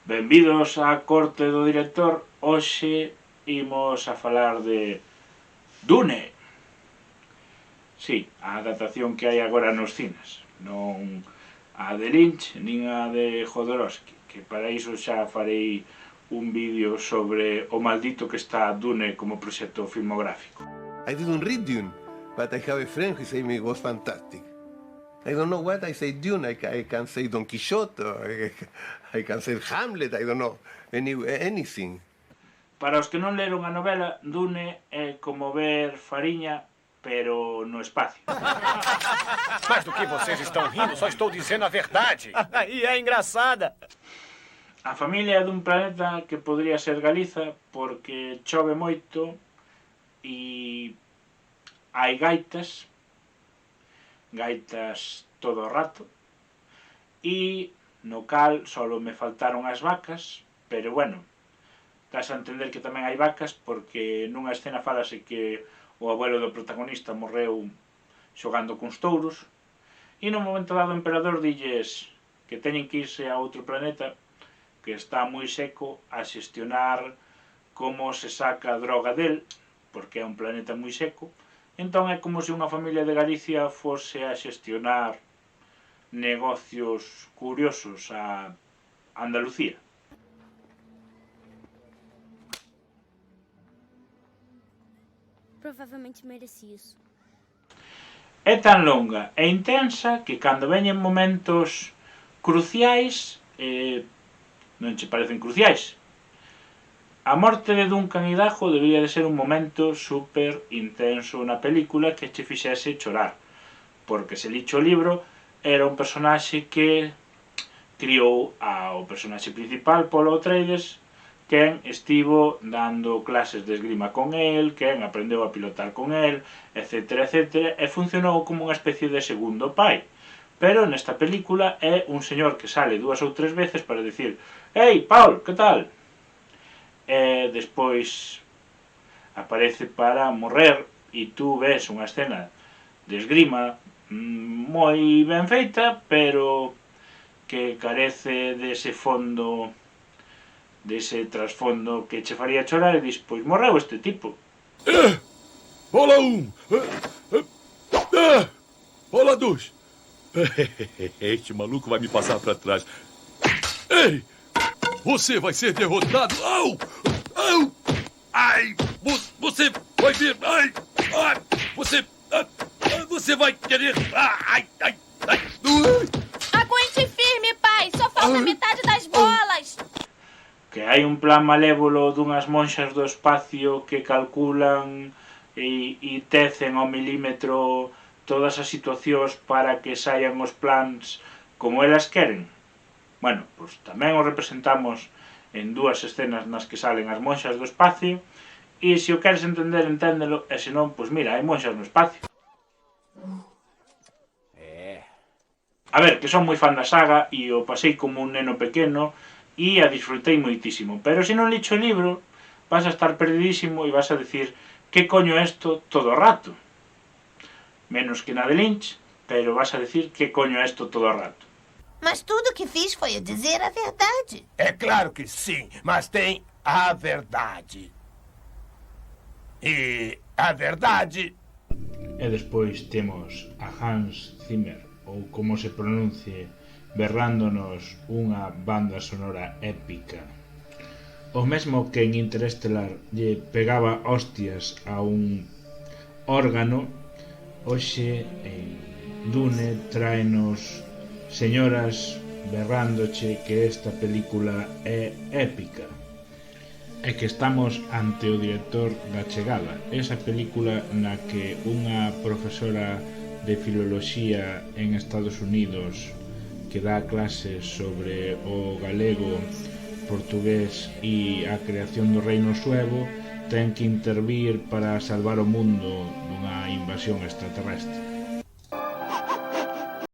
Benvidos á corte do director. Hoxe imos a falar de Dune. Si, a adaptación que hai agora nos cines. Non a de Lynch, nin a de Jodorowsky, que para iso xa farei un vídeo sobre o maldito que está Dune como proxecto filmográfico. I didn't read Dune, but I have a friend who said it was fantastic. I don't know what I say Dune. I can say Don Quixote, I can say Hamlet, I don't know, anything. Para os que non leron a novela, Dune é como ver fariña, pero no espacio. Mas do que vocês estão rindo, só estou dizendo a verdade. E é engraçada. A familia é dun planeta que podría ser Galiza porque chove moito e hai gaitas todo o rato, e no cal solo me faltaron as vacas, pero bueno, das a entender que tamén hai vacas porque nunha escena falase que o abuelo do protagonista morreu xogando cuns touros, e no momento dado o emperador dilles que teñen que irse a outro planeta que está moi seco a xestionar como se saca a droga del, porque é un planeta moi seco. Entón é como se unha familia de Galicia fose a xestionar negocios curiosos a Andalucía. Provavelmente mereci isso. É tan longa e intensa que cando veñen momentos cruciais, non che parecen cruciais. A morte de Duncan Idaho debería de ser un momento super intenso na película que che fixese chorar, porque se licho o libro era un personaxe que criou ao personaxe principal, Paul Atreides, quen estivo dando clases de esgrima con el, quen aprendeu a pilotar con el, etc, etc, e funcionou como unha especie de segundo pai. Pero nesta película é un señor que sale 2 ou 3 veces para dicir: «Ei, Paul, que tal?» E despois aparece para morrer e tú ves unha escena de esgrima moi ben feita, pero que carece dese fondo, dese trasfondo que che faría chorar, e dis, pois morreu este tipo. Rola um! Rola dois! Este maluco vai me passar pra trás. Ei! Você vai ser derrotado! Au! Au! Ai! Você vai ver! Ai! Ai! Você vai querer! Ai! Ai! Ai! Aguente firme, pai! Só falta metade das bolas! Que hai un plan malévolo dunhas monxas do espacio que calculan e tecen ao milímetro todas as situacións para que saian os plans como elas queren. Bueno, pois tamén o representamos en 2 escenas nas que salen as monxas do espacio, e se o queres entender, enténdelo, e se non, pois mira, hai monxas no espacio. A ver, que son moi fan da saga e o pasei como un neno pequeno e a disfrutei moitísimo, pero se non licho o libro vas a estar perdidísimo e vas a decir: que coño é isto todo o rato? Menos que na de Lynch, pero vas a decir: que coño é isto todo o rato? Mas tudo que fiz foi dizer a verdade. É claro que sim, mas tem a verdade. E a verdade... E despois temos a Hans Zimmer, ou como se pronuncie, berrándonos unha banda sonora épica. O mesmo que en Interestelar lle pegaba hostias a un órgano, hoxe en Dune traenos señoras berrándoche que esta película é épica e que estamos ante o director da Chegada, esa película na que unha profesora de filoloxía en Estados Unidos que dá clases sobre o galego, portugués e a creación do reino suevo ten que intervir para salvar o mundo dunha invasión extraterrestre.